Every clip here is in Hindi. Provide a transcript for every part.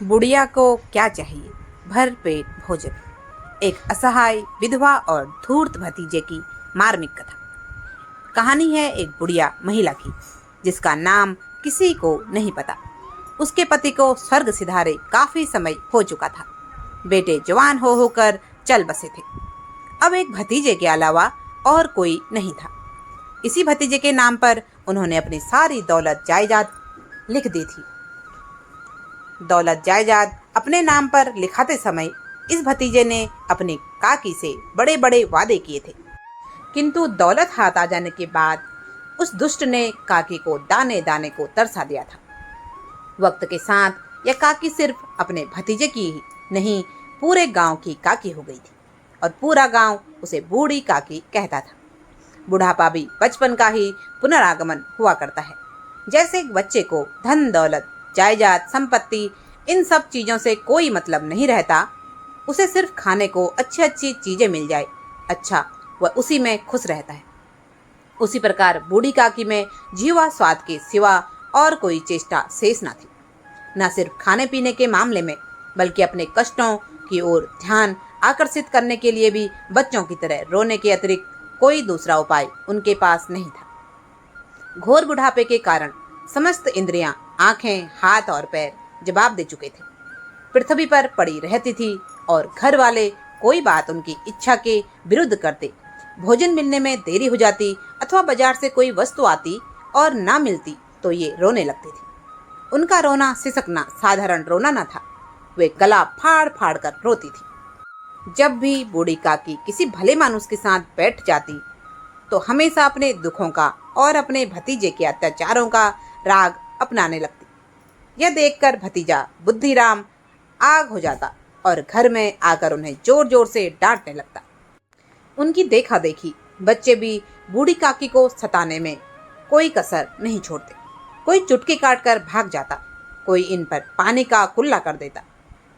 बुढ़िया को क्या चाहिए? भर पेट भोजन। एक असहाय विधवा और धूर्त भतीजे की मार्मिक कथा। कहानी है एक बुढ़िया महिला की, जिसका नाम किसी को नहीं पता। उसके पति को स्वर्ग सिधारे काफी समय हो चुका था। बेटे जवान हो होकर चल बसे थे। अब एक भतीजे के अलावा और कोई नहीं था। इसी भतीजे के नाम पर उन्होंने अपनी सारी दौलत जायदाद लिख दी थी। दौलत जायदाद अपने नाम पर लिखाते समय इस भतीजे ने अपनी काकी से बड़े बड़े वादे किए थे, किंतु दौलत हाथ आ जाने के बाद उस दुष्ट ने काकी को दाने दाने को तरसा दिया था। वक्त के साथ यह काकी सिर्फ अपने भतीजे की ही नहीं, पूरे गांव की काकी हो गई थी और पूरा गांव उसे बूढ़ी काकी कहता था। बुढ़ापा भी बचपन का ही पुनरागमन हुआ करता है। जैसे एक बच्चे को धन दौलत जायदाद संपत्ति इन सब चीजों से कोई मतलब नहीं रहता, उसे सिर्फ खाने को अच्छी अच्छी चीजें मिल जाए, अच्छा वह उसी में खुश रहता है। उसी प्रकार बूढ़ी काकी में जीवा स्वाद के सिवा और कोई चेष्टा शेष न थी। न सिर्फ खाने पीने के मामले में, बल्कि अपने कष्टों की ओर ध्यान आकर्षित करने के लिए भी बच्चों की तरह रोने के अतिरिक्त कोई दूसरा उपाय उनके पास नहीं था। घोर बुढ़ापे के कारण समस्त इंद्रियां, आंखें, हाथ और पैर जवाब दे चुके थे। पृथ्वी पर पड़ी रहती थी और घर वाले कोई बात उनकी इच्छा के विरुद्ध करते, भोजन मिलने में देरी हो जाती अथवा बाजार से कोई वस्तु आती और ना मिलती तो ये रोने लगती थी। उनका रोना सिसकना साधारण रोना न था, वे गला फाड़ फाड़ कर रोती थी। जब भी बूढ़ी काकी किसी भले मानुस के साथ बैठ जाती तो हमेशा अपने दुखों का और अपने भतीजे के अत्याचारों का राग अपनाने लगती। यह देखकर भतीजा बुद्धिराम आग हो जाता और घर में आकर उन्हें जोर जोर से डांटने लगता। उनकी देखा देखी बच्चे भी बूढ़ी काकी को सताने में कोई कसर नहीं छोड़ते। कोई चुटकी काटकर भाग जाता, कोई इन पर पानी का कुल्ला कर देता।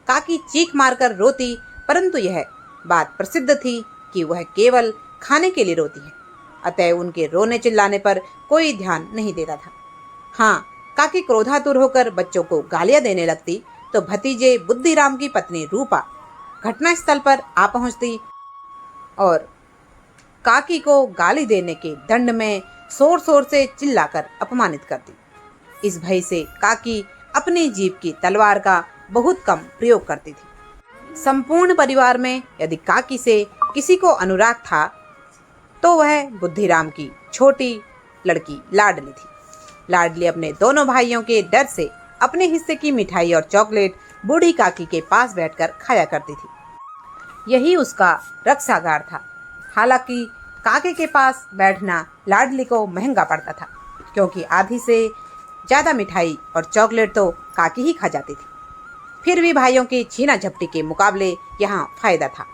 काकी चीख मारकर रोती, परंतु यह बात प्रसिद्ध थी कि वह केवल खाने के लिए रोती है, अतः उनके रोने चिल्लाने पर कोई ध्यान नहीं देता था। हाँ, काकी क्रोधातुर होकर बच्चों को गालियां देने लगती तो भतीजे बुद्धिराम की पत्नी रूपा घटनास्थल पर आ पहुंचती और काकी को गाली देने के दंड में जोर जोर से चिल्लाकर अपमानित करती। इस भय से काकी अपनी जीभ की तलवार का बहुत कम प्रयोग करती थी। संपूर्ण परिवार में यदि काकी से किसी को अनुराग था तो वह बुद्धिराम की छोटी लड़की लाडली थी। लाडली अपने दोनों भाइयों के डर से अपने हिस्से की मिठाई और चॉकलेट बूढ़ी काकी के पास बैठकर खाया करती थी। यही उसका रक्षागार था। हालांकि काके के पास बैठना लाडली को महंगा पड़ता था, क्योंकि आधी से ज़्यादा मिठाई और चॉकलेट तो काकी ही खा जाती थी। फिर भी भाइयों की छीना झपटी के मुकाबले यहाँ फायदा था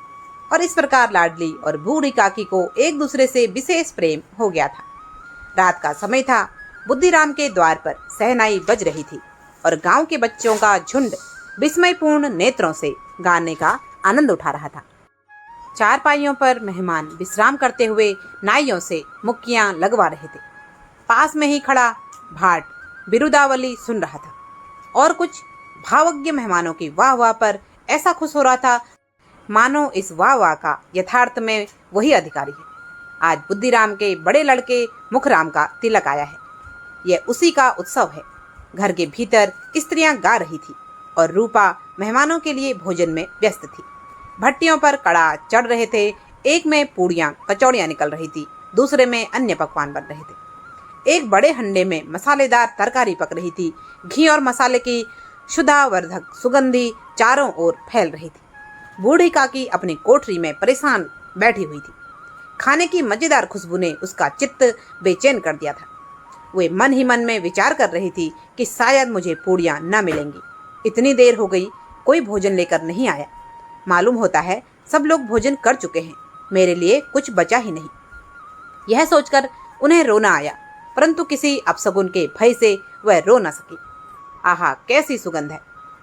और इस प्रकार लाडली और बूढ़ी काकी को एक दूसरे से विशेष प्रेम हो गया था। रात का समय था। बुद्धिराम के द्वार पर शहनाई बज रही थी और गांव के बच्चों का झुंड विस्मयपूर्ण नेत्रों से गाने का आनंद उठा रहा था। चारपाइयों पर मेहमान विश्राम करते हुए नाइयों से मुक्कियां लगवा रहे थे। पास में ही खड़ा भाट बिरुदावली सुन रहा था और कुछ भावज्ञ मेहमानों की वाह वाह पर ऐसा खुश हो रहा था मानो इस वाह वाह का यथार्थ में वही अधिकारी है। आज बुद्धिराम के बड़े लड़के मुखराम का तिलक आया है, यह उसी का उत्सव है। घर के भीतर स्त्रियां गा रही थी और रूपा मेहमानों के लिए भोजन में व्यस्त थी। भट्टियों पर कड़ा चढ़ रहे थे, एक में पूड़ियाँ कचौड़ियाँ निकल रही थी, दूसरे में अन्य पकवान बन रहे थे। एक बड़े हंडे में मसालेदार तरकारी पक रही थी। घी और मसाले की शुद्धावर्धक सुगंधी चारों ओर फैल रही थी। बूढ़ी काकी अपनी कोठरी में परेशान बैठी हुई थी। खाने की मजेदार खुशबू ने उसका चित्त बेचैन कर दिया था। वे मन ही मन में विचार कर रही थी कि शायद मुझे पूड़ियाँ न मिलेंगी। इतनी देर हो गई, कोई भोजन लेकर नहीं आया। मालूम होता है सब लोग भोजन कर चुके हैं, मेरे लिए कुछ बचा ही नहीं। यह सोचकर उन्हें रोना आया, परंतु किसी अपशगुन के भय से वह रो न सकी। आहा, कैसी सुगंध है!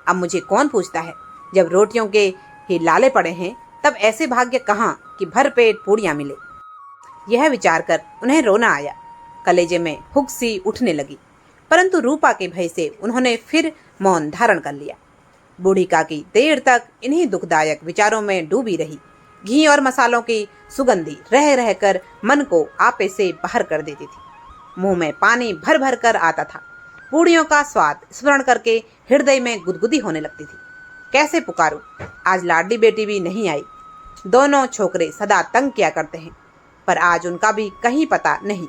अब मुझे कौन पूछता है, जब रोटियों के ही लाले पड़े हैं तब ऐसे भाग्य कहाँ कि भर पेट पूड़ियाँ मिले। यह विचार कर उन्हें रोना आया। कलेजे में हुक सी उठने लगी, परंतु रूपा के भय से उन्होंने फिर मौन धारण कर लिया। बूढ़ी काकी देर तक इन्हीं दुखदायक विचारों में डूबी रही। घी और मसालों की सुगंधी रह रहकर मन को आपे से बाहर कर देती थी। मुंह में पानी भर भर कर आता था। पूड़ियों का स्वाद स्मरण करके हृदय में गुदगुदी होने लगती थी। कैसे पुकारूं? आज लाडली बेटी भी नहीं आई। दोनों छोकरे सदा तंग किया करते हैं, पर आज उनका भी कहीं पता नहीं।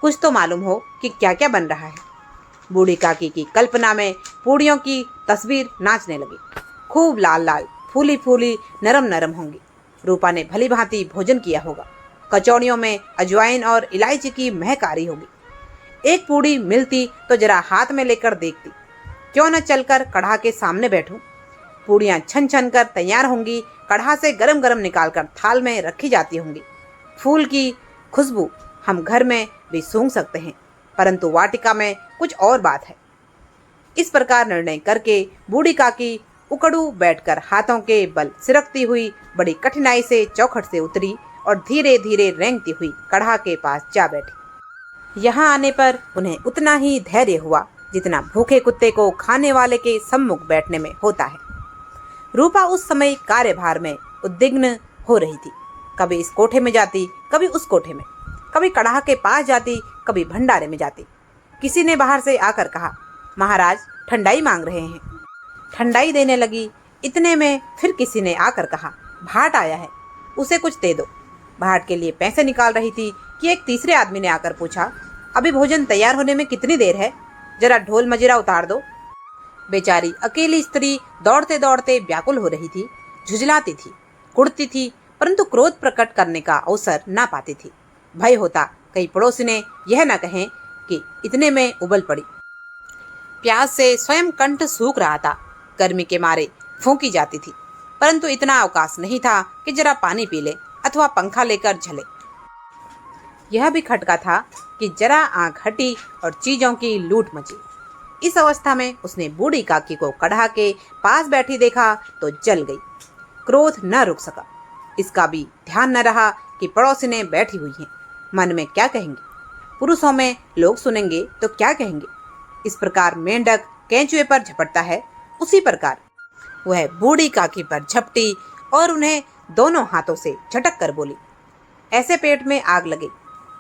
कुछ तो मालूम हो कि क्या क्या बन रहा है। बूढ़ी काकी की कल्पना में पूड़ियों की तस्वीर नाचने लगी। खूब लाल लाल, फूली फूली, नरम नरम होंगी। रूपा ने भली भांति भोजन किया होगा। कचौड़ियों में अजवाइन और इलायची की महक आ रही होगी। एक पूड़ी मिलती तो जरा हाथ में लेकर देखती। क्यों न चलकर कढ़ा के सामने बैठूं। पूड़ियाँ छन छन कर तैयार होंगी। कढ़ा से गरम गरम निकालकर थाल में रखी जाती होंगी। फूल की खुशबू हम घर में भी सूंघ सकते हैं, परंतु वाटिका में कुछ और बात है। इस प्रकार निर्णय करके बूढ़ी काकी उकड़ू बैठकर हाथों के बल सिरकती हुई बड़ी कठिनाई से चौखट से उतरी और धीरे धीरे रेंगती हुई कढ़ा के पास जा बैठी। यहाँ आने पर उन्हें उतना ही धैर्य हुआ जितना भूखे कुत्ते को खाने वाले के सम्मुख बैठने में होता है। रूपा उस समय कार्यभार में उद्विग्न हो रही थी। कभी इस कोठे में जाती, कभी उस कोठे में, कभी कढ़ा के पास जाती, कभी भंडारे में जाती। किसी ने बाहर से आकर कहा, महाराज ठंडाई मांग रहे हैं। ठंडाई देने लगी। इतने में फिर किसी ने आकर कहा, भाट आया है, उसे कुछ दे दो। भाट के लिए पैसे निकाल रही थी कि एक तीसरे आदमी ने आकर पूछा, अभी भोजन तैयार होने में कितनी देर है? जरा ढोल मजीरा उतार दो। बेचारी अकेली स्त्री दौड़ते दौड़ते व्याकुल हो रही थी, झुझलाती थी, कुड़ती थी, परंतु क्रोध प्रकट करने का अवसर ना पाती थी। भय होता कहीं पड़ोसी ने यह न कहें कि इतने में उबल पड़ी। प्यास से स्वयं कंठ सूख रहा था। गर्मी के मारे फूंकी जाती थी, परंतु इतना अवकाश नहीं था कि जरा पानी पी ले अथवा पंखा लेकर झले। यह भी खटका था कि जरा आंख हटी और चीजों की लूट मची। इस अवस्था में उसने बूढ़ी काकी को कढ़ा के पास बैठी देखा तो जल गई। क्रोध न रुक सका। इसका भी ध्यान न रहा कि पड़ोसी ने बैठी हुई है। मन में क्या कहेंगे? पुरुषों में लोग सुनेंगे तो क्या कहेंगे? इस प्रकार मेंढक केंचुए पर झपटता है, उसी प्रकार वह बूढ़ी काकी पर झपटी और उन्हें दोनों हाथों से झटक कर बोली, ऐसे पेट में आग लगे।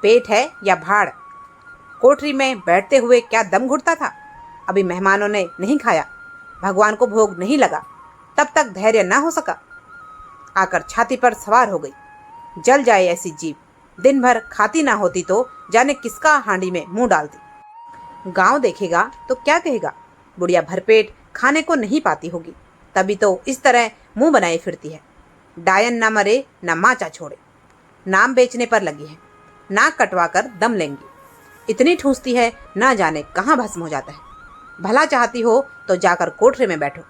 पेट है या भाड़? कोठरी में बैठते हुए क्या दम घुटता था? अभी मेहमानों ने नहीं खाया, भगवान को भोग नहीं लगा, तब तक धैर्य ना हो सका। आकर छाती पर सवार हो गई। जल जाए ऐसी जीभ, दिन भर खाती ना होती तो जाने किसका हांडी में मुंह डालती। गांव देखेगा तो क्या कहेगा? बुढ़िया भरपेट खाने को नहीं पाती होगी, तभी तो इस तरह मुंह बनाए फिरती है। डायन न मरे न माचा छोड़े। नाम बेचने पर लगी है, नाक कटवा कर दम लेंगी। इतनी ठूसती है ना जाने कहाँ भस्म हो जाता है। भला चाहती हो तो जाकर कोठरे में बैठो।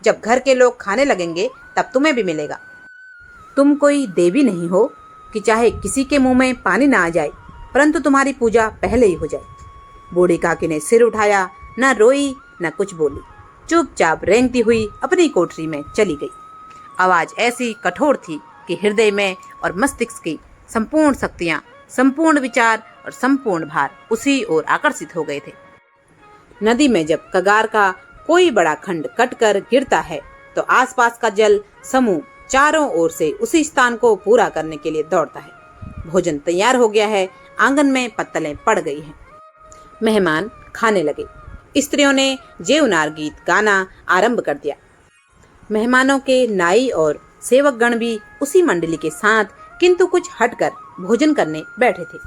जब घर के लोग खाने लगेंगे तब तुम्हें भी मिलेगा। तुम कोई देवी नहीं हो कि चाहे किसी के मुंह में पानी ना आ जाए, परंतु तुम्हारी पूजा पहले ही हो जाए। बूढ़ी काकी ने सिर उठाया, न रोई न कुछ बोली, चुपचाप रेंगती हुई अपनी कोठरी में चली गई। आवाज ऐसी कठोर थी कि हृदय में और मस्तिष्क की संपूर्ण शक्तियां, संपूर्ण विचार और संपूर्ण भार उसी ओर आकर्षित हो गए थे। नदी में जब कगार का कोई बड़ा खंड कटकर गिरता है तो आसपास का जल समूह चारों ओर से उसी स्थान को पूरा करने के लिए दौड़ता है। भोजन तैयार हो गया है, आंगन में पत्तलें पड़ गई हैं। मेहमान खाने लगे। स्त्रियों ने जेवनार गीत गाना आरंभ कर दिया। मेहमानों के नाई और सेवकगण भी उसी मंडली के साथ किंतु कुछ हटकर भोजन करने बैठे थे,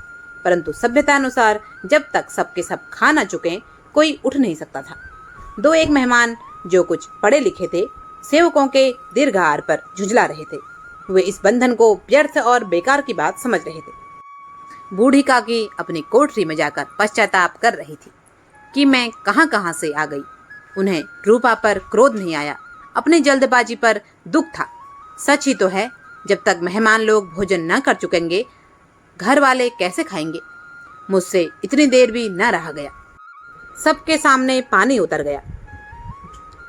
परंतु सभ्यतानुसार जब तक सबके सब खा न चुके कोई उठ नहीं सकता था। दो एक मेहमान जो कुछ पढ़े लिखे थे, सेवकों के दीर्घार पर झुझला रहे थे। वे इस बंधन को व्यर्थ और बेकार की बात समझ रहे थे। बूढ़ी काकी अपनी कोठरी में जाकर पश्चाताप कर रही थी कि मैं कहां से आ गई। उन्हें रूपा पर क्रोध नहीं आया, अपनी जल्दबाजी पर दुख था। सच ही तो है, जब तक मेहमान लोग भोजन न कर चुकेंगे घर वाले कैसे खाएंगे। मुझसे इतनी देर भी न रहा गया। सबके सामने पानी उतर गया।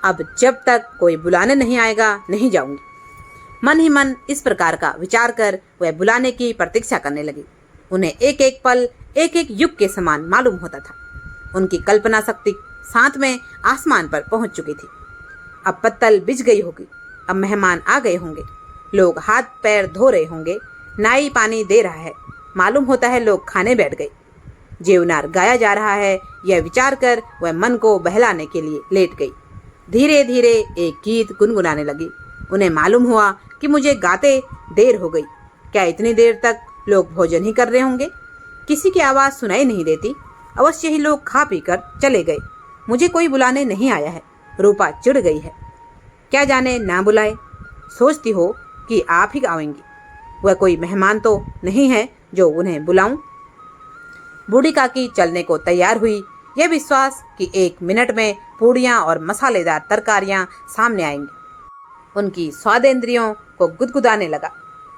अब जब तक कोई बुलाने नहीं आएगा नहीं जाऊंगी। मन ही मन इस प्रकार का विचार कर वह बुलाने की प्रतीक्षा करने लगी। उन्हें एक एक पल एक एक युग के समान मालूम होता था। उनकी कल्पना शक्ति साथ में आसमान पर पहुंच चुकी थी। अब पत्तल बिछ गई होगी, अब मेहमान आ गए होंगे, लोग हाथ पैर धो रहे होंगे, नाई पानी दे रहा है, मालूम होता है लोग खाने बैठ गए। जेवनार गाया जा रहा है, यह विचार कर वह मन को बहलाने के लिए लेट गई। धीरे धीरे एक गीत गुनगुनाने लगी। उन्हें मालूम हुआ कि मुझे गाते देर हो गई। क्या इतनी देर तक लोग भोजन ही कर रहे होंगे? किसी की आवाज़ सुनाई नहीं देती। अवश्य ही लोग खा पी कर चले गए। मुझे कोई बुलाने नहीं आया है। रूपा चिढ़ गई है। क्या जाने ना बुलाए, सोचती हो कि आप ही आएंगी। वह कोई मेहमान तो नहीं है जो उन्हें बुलाऊं। बूढ़ी काकी चलने को तैयार हुई, यह विश्वास कि 1 मिनट में पूड़ियाँ और मसालेदार तरकारियाँ सामने आएंगी। उनकी स्वादेंद्रियों को गुदगुदाने लगा।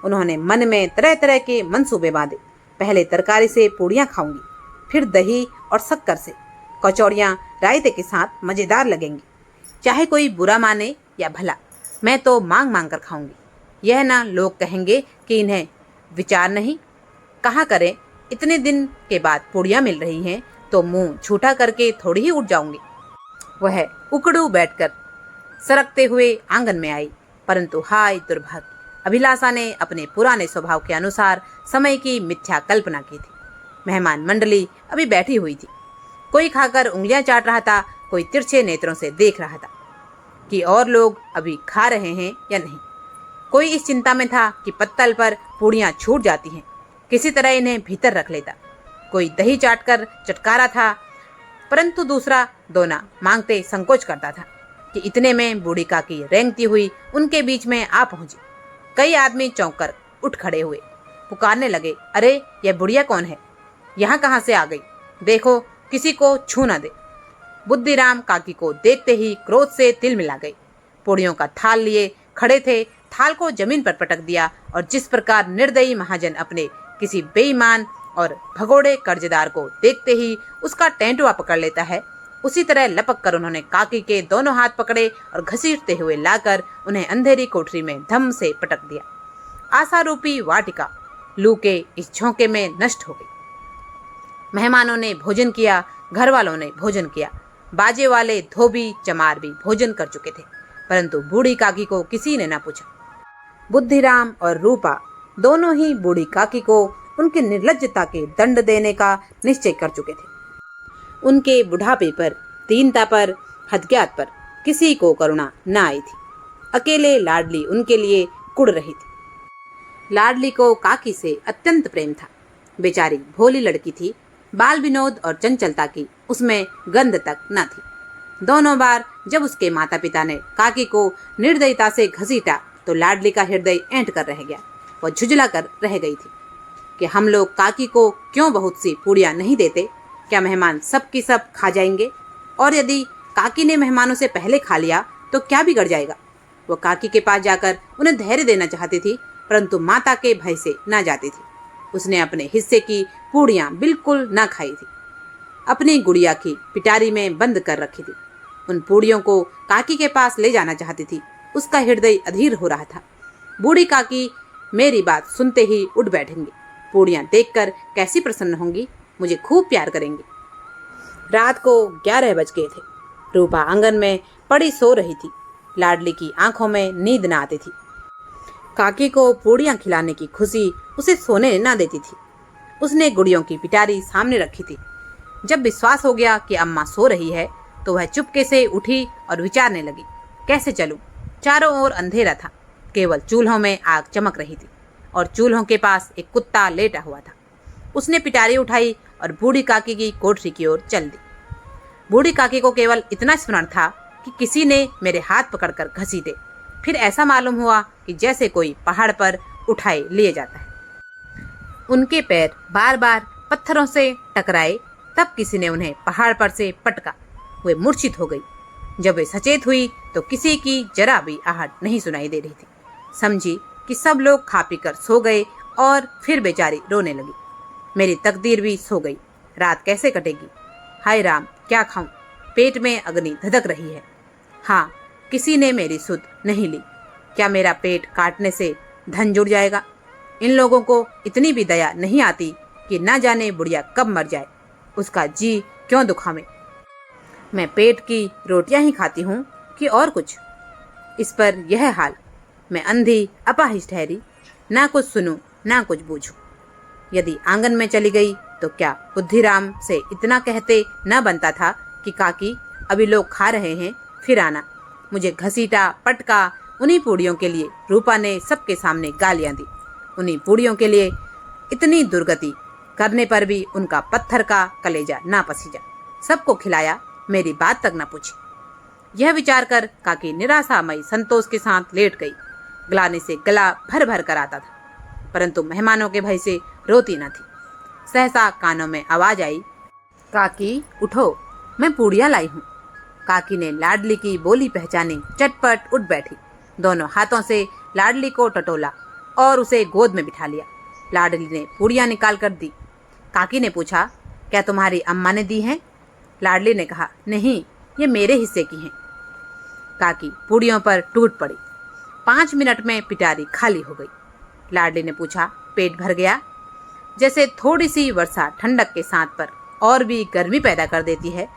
उन्होंने मन में तरह तरह के मंसूबे बांधे। पहले तरकारी से पूड़ियाँ खाऊंगी, फिर दही और शक्कर से। कचौड़ियाँ रायते के साथ मज़ेदार लगेंगी। चाहे कोई बुरा माने या भला, मैं तो मांग मांग कर खाऊंगी। यह ना लोग कहेंगे कि इन्हें विचार नहीं। कहाँ करें, इतने दिन के बाद पूड़ियाँ मिल रही हैं तो मुंह छूटा करके थोड़ी ही उठ जाऊंगी। वह उकड़ू बैठकर सरकते हुए आंगन में आई, परंतु हाय दुर्भाग्य, अभिलाषा ने अपने पुराने स्वभाव के अनुसार समय की मिथ्या कल्पना की थी। मेहमान मंडली अभी बैठी हुई थी। कोई खाकर उंगलियां चाट रहा था, कोई तिरछे नेत्रों से देख रहा था कि और लोग अभी खा रहे हैं या नहीं। कोई इस चिंता में था कि पत्तल पर पूड़ियाँ छूट जाती हैं, किसी तरह इन्हें भीतर रख लेता। कोई दही चाट कर चटकारा था, परंतु दूसरा दोना मांगते संकोच करता था कि इतने में बूढ़ी काकी रेंगती हुई उनके बीच में आ पहुंची। कई आदमी चौंक कर उठ खड़े हुए, पुकारने लगे, अरे यह बुढ़िया कौन है? यहाँ कहाँ से आ गई? देखो किसी को छू न दे। बुद्धिराम काकी को देखते ही क्रोध से तिल मिला गई। पूड़ियों का थाल लिए खड़े थे, थाल को जमीन पर पटक दिया और जिस प्रकार निर्दयी महाजन अपने किसी बेईमान और भगोड़े कर्जदार को देखते ही उसका टेंटुआ पकड़ लेता है, उसी तरह लपक कर उन्होंने काकी के दोनों हाथ पकड़े और घसीटते हुए लाकर उन्हें अंधेरी कोठरी में धम से पटक दिया। आशारूपी वाटिका लू के इस झोंके में नष्ट हो गई। मेहमानों ने भोजन किया, घर वालों ने भोजन किया, बाजे वाले धोबी चमार भी भोजन कर चुके थे, परंतु बूढ़ी काकी को किसी ने न पूछा। बुद्धिराम और रूपा दोनों ही बूढ़ी काकी को उनकी निर्लज्जता के दंड देने का निश्चय कर चुके थे। उनके बुढ़ापे पर, दीनता पर, हदग्यात पर किसी को करुणा न आई थी। अकेले लाडली उनके लिए कुड़ रही थी। लाडली को काकी से अत्यंत प्रेम था। बेचारी भोली लड़की थी, बाल विनोद और चंचलता की उसमें गंध तक न थी। दोनों बार जब उसके माता पिता ने काकी को निर्दयता से घसीटा तो लाडली का हृदय ऐंठ कर रह गया। वह झुंझला कर रह गई थी कि हम लोग काकी को क्यों बहुत सी पूड़ियाँ नहीं देते? क्या मेहमान सब की सब खा जाएंगे? और यदि काकी ने मेहमानों से पहले खा लिया तो क्या बिगड़ जाएगा? वो काकी के पास जाकर उन्हें धैर्य देना चाहती थी, परंतु माता के भय से ना जाती थी। उसने अपने हिस्से की पूड़ियाँ बिल्कुल ना खाई थी। अपनी गुड़िया की पिटारी में बंद कर रखी थी। उन पूड़ियों को काकी के पास ले जाना चाहती थी। उसका हृदय अधीर हो रहा था। बूढ़ी काकी मेरी बात सुनते ही उठ बैठेंगी। पूड़ियाँ देखकर कैसी प्रसन्न होंगी, मुझे खूब प्यार करेंगी। रात को 11 बज गए थे। रूपा आंगन में पड़ी सो रही थी। लाडली की आंखों में नींद न आती थी। काकी को पूड़ियाँ खिलाने की खुशी उसे सोने न देती थी। उसने गुड़ियों की पिटारी सामने रखी थी। जब विश्वास हो गया कि अम्मा सो रही है तो वह चुपके से उठी और विचारने लगी, कैसे चलूं? चारों ओर अंधेरा था, केवल चूल्हों में आग चमक रही थी और चूल्हों के पास एक कुत्ता लेटा हुआ था। उसने पिटारी उठाई और बूढ़ी काकी की कोठरी की ओर चल दी। बूढ़ी काकी को केवल इतना स्मरण था कि किसी ने मेरे हाथ पकड़कर घसीटे। फिर ऐसा मालूम हुआ कि जैसे कोई पहाड़ पर उठाए लिए जाता है। उनके पैर बार बार पत्थरों से टकराए, तब किसी ने उन्हें पहाड़ पर से पटका। वे मूर्छित हो गई। जब वे सचेत हुई तो किसी की जरा भी आहट नहीं सुनाई दे रही थी। समझी कि सब लोग खा पी कर सो गए और फिर बेचारी रोने लगी। मेरी तकदीर भी सो गई। रात कैसे कटेगी? हाय राम, क्या खाऊं? पेट में अग्नि धधक रही है। हाँ, किसी ने मेरी सुध नहीं ली। क्या मेरा पेट काटने से धन जुड़ जाएगा? इन लोगों को इतनी भी दया नहीं आती कि ना जाने बुढ़िया कब मर जाए, उसका जी क्यों दुखावे। मैं पेट की रोटियां ही खाती हूँ कि और कुछ? इस पर यह हाल, मैं अंधी अपाहिज ठहरी, ना कुछ सुनूं ना कुछ बूझूं। यदि आंगन में चली गई तो क्या बुद्धिराम से इतना कहते न बनता था कि काकी अभी लोग खा रहे हैं, फिर आना। मुझे घसीटा पटका, उन्हीं पूड़ियों के लिए रूपा ने सबके सामने गालियां दी। उन्हीं पूड़ियों के लिए इतनी दुर्गति करने पर भी उनका पत्थर का कलेजा ना पसीजा। सबको खिलाया, मेरी बात तक न पूछी। यह विचार कर काकी निराशामयी संतोष के साथ लेट गई। ग्लानि से गला भर भर कर आता था, परंतु मेहमानों के भय से रोती न थी। सहसा कानों में आवाज आई, काकी उठो, मैं पूड़ियाँ लाई हूँ। काकी ने लाडली की बोली पहचानी, चटपट उठ बैठी, दोनों हाथों से लाडली को टटोला और उसे गोद में बिठा लिया। लाडली ने पूड़ियाँ निकाल कर दी। काकी ने पूछा, क्या तुम्हारी अम्मा ने दी हैं? लाडली ने कहा, नहीं, ये मेरे हिस्से की हैं। काकी पूड़ियों पर टूट पड़ी। 5 मिनट में पिटारी खाली हो गई। लाडली ने पूछा, पेट भर गया? जैसे थोड़ी सी वर्षा ठंडक के साथ पर और भी गर्मी पैदा कर देती है,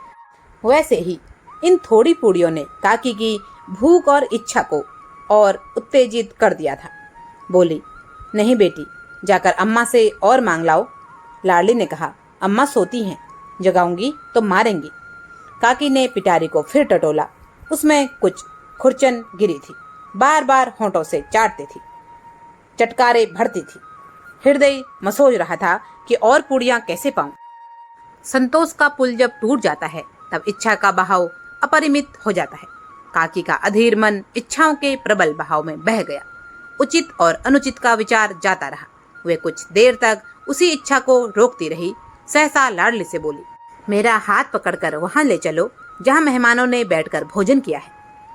वैसे ही इन थोड़ी पूड़ियों ने काकी की भूख और इच्छा को और उत्तेजित कर दिया था। बोली, नहीं बेटी, जाकर अम्मा से और मांग लाओ। लाडली ने कहा, अम्मा सोती हैं, जगाऊंगी तो मारेंगी। काकी ने पिटारी को फिर टटोला। उसमें कुछ खुरचन गिरी थी, बार बार होंठों से चाटती थी, चटकारे भरती थी। हृदय मसोज रहा था कि और पूड़ियां कैसे पाऊं। संतोष का पुल जब टूट जाता है तब इच्छा का बहाव अपरिमित हो जाता है। काकी का अधीर मन इच्छाओं के प्रबल बहाव में बह गया। उचित और अनुचित का विचार जाता रहा। वे कुछ देर तक उसी इच्छा को रोकती रही। सहसा लाडली से बोली, मेरा हाथ पकड़कर वहां ले चलो जहां मेहमानों ने बैठकर भोजन किया है।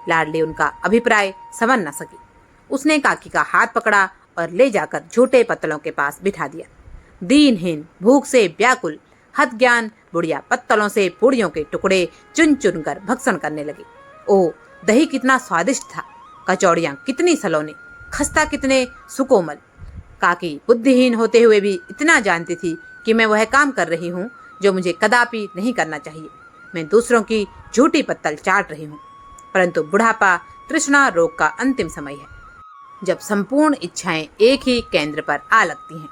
लाडली उनका अभिप्राय समझ न सकी। उसने काकी का हाथ पकड़ा और ले जाकर झूठे पत्तलों के पास बिठा दिया। दीनहीन, भूख से व्याकुल, हतज्ञान बुढ़िया पत्तलों से पूड़ियों के टुकड़े चुन चुन कर भक्षण करने लगी। ओ, दही कितना स्वादिष्ट था, कचौड़ियाँ कितनी सलोनी, खस्ता कितने सुकोमल। काकी बुद्धिहीन होते हुए भी इतना जानती थी कि मैं वह काम कर रही हूँ जो मुझे कदापि नहीं करना चाहिए। मैं दूसरों की झूठी पत्तल चाट रही हूँ। परंतु बुढ़ापा तृष्णा रोग का अंतिम समय है, जब संपूर्ण इच्छाएं एक ही केंद्र पर आ लगती हैं।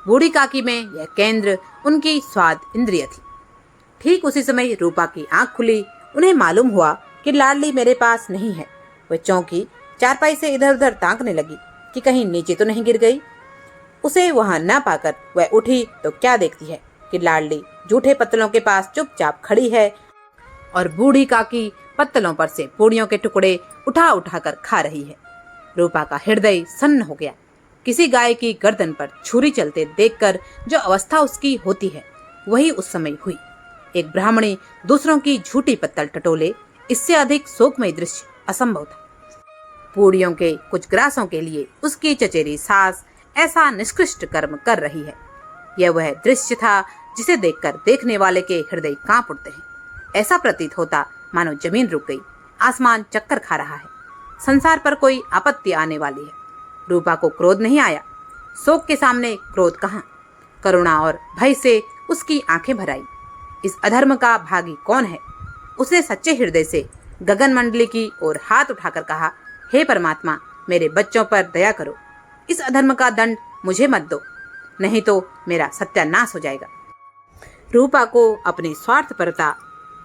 बूढ़ी काकी में यह केंद्र उनकी स्वाद इंद्रिय थी। ठीक उसी समय रूपा की आंख खुली। उन्हें मालूम हुआ कि लाडली मेरे पास नहीं है। वह चौंकी, चारपाई से इधर उधर ताकने लगी कि कहीं नीचे तो नहीं गिर गई। उसे वहां न पाकर वह उठी तो क्या देखती है कि लाडली जूठे पत्तलों के पास चुपचाप खड़ी है और बूढ़ी काकी पत्तलों पर से पूड़ियों के टुकड़े उठा उठा कर खा रही है। रूपा का हृदय सन्न हो गया। किसी गाय की गर्दन पर छुरी चलते देखकर जो अवस्था उसकी होती है, वही उस समय हुई। एक ब्राह्मणी दूसरों की झूठी पत्तल टटोले, इससे अधिक शोकमय दृश्य असंभव था। पूड़ियों के कुछ ग्रासों के लिए उसकी चचेरी सास ऐसा निष्कृष्ट कर्म कर रही है। यह वह दृश्य था जिसे देखकर देखने वाले के हृदय कांप उठते हैं। ऐसा प्रतीत होता मानो जमीन रुक गई, आसमान चक्कर खा रहा है, संसार पर कोई आपत्ति आने वाली है। रूपा को क्रोध नहीं आया। शोक के सामने क्रोध कहाँ? करुणा और भय से उसकी आंखें भर आई। इस अधर्म का भागी कौन है? उसने सच्चे हृदय से गगन मंडली की ओर हाथ उठाकर कहा, हे परमात्मा, मेरे बच्चों पर दया करो। इस अधर्म का दंड मुझे मत दो, नहीं तो मेरा सत्यानाश हो जाएगा। रूपा को अपनी स्वार्थपरता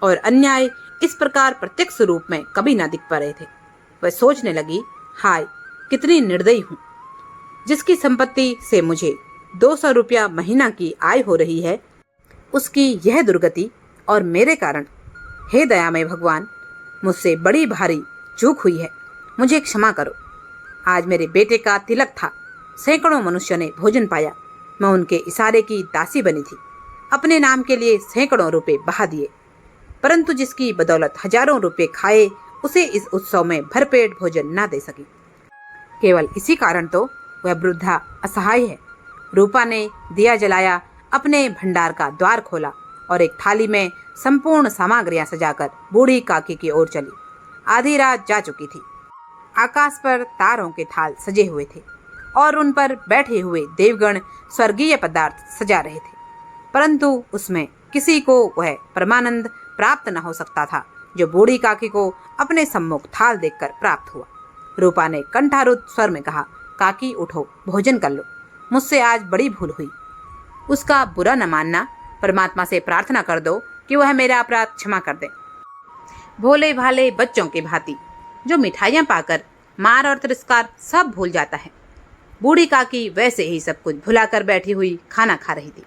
और अन्याय इस प्रकार प्रत्यक्ष रूप में कभी न दिख पा रहे थे। वह सोचने लगी, हाय कितनी निर्दयी हूँ। जिसकी संपत्ति से मुझे 200 रुपया महीना की आय हो रही है, उसकी यह दुर्गति और मेरे कारण। हे दयामय भगवान, मुझसे बड़ी भारी चूक हुई है, मुझे क्षमा करो। आज मेरे बेटे का तिलक था। सैकड़ों मनुष्यों ने भोजन पाया। मैं उनके इशारे की दासी बनी थी। अपने नाम के लिए सैकड़ों रुपए बहा दिए, परंतु जिसकी बदौलत हजारों रुपए खाए, उसे इस उत्सव में भरपेट भोजन न दे सकी। केवल इसी कारण तो वह वृद्धा असहाय है। रूपा ने दिया जलाया, अपने भंडार का द्वार खोला और एक थाली में संपूर्ण सामग्रियां सजाकर बूढ़ी काकी की ओर चली। आधी रात जा चुकी थी। आकाश पर तारों के थाल सजे हुए थे और उन पर बैठे हुए देवगण स्वर्गीय पदार्थ सजा रहे थे, परंतु उसमें किसी को वह परमानंद प्राप्त न हो सकता था जो बूढ़ी काकी को अपने सम्मुख थाल देखकर प्राप्त हुआ। रूपा ने कंठारुद्ध स्वर में कहा, काकी उठो, भोजन कर लो, मुझसे आज बड़ी भूल हुई। उसका बुरा न मानना, परमात्मा से प्रार्थना कर दो कि वह मेरा अपराध क्षमा कर दे। भोले भाले बच्चों की भांति जो मिठाइयाँ पाकर मार और तिरस्कार सब भूल जाता है, बूढ़ी काकी वैसे ही सब कुछ भुलाकर बैठी हुई खाना खा रही थी।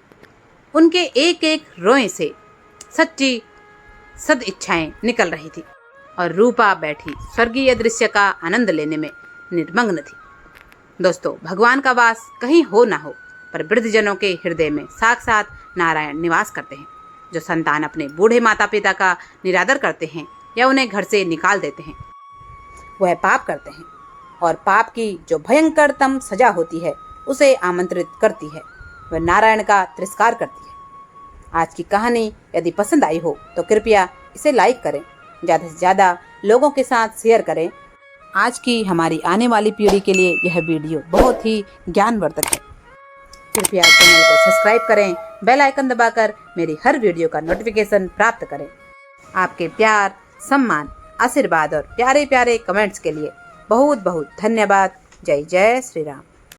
उनके एक एक रोए से सच्ची सद इच्छाएं निकल रही थी और रूपा बैठी स्वर्गीय दृश्य का आनंद लेने में निर्मग्न थी। दोस्तों, भगवान का वास कहीं हो ना हो, पर वृद्धजनों के हृदय में साक्षात नारायण निवास करते हैं। जो संतान अपने बूढ़े माता पिता का निरादर करते हैं या उन्हें घर से निकाल देते हैं, वह पाप करते हैं, और पाप की जो भयंकरतम सजा होती है उसे आमंत्रित करती है, वह नारायण का तिरस्कार करती है। आज की कहानी यदि पसंद आई हो तो कृपया इसे लाइक करें, ज़्यादा से ज़्यादा लोगों के साथ शेयर करें। आज की हमारी आने वाली पीढ़ी के लिए यह वीडियो बहुत ही ज्ञानवर्धक है। कृपया चैनल को सब्सक्राइब करें, बेल आइकन दबाकर मेरी हर वीडियो का नोटिफिकेशन प्राप्त करें। आपके प्यार, सम्मान, आशीर्वाद और प्यारे प्यारे कमेंट्स के लिए बहुत बहुत धन्यवाद। जय जय श्री राम।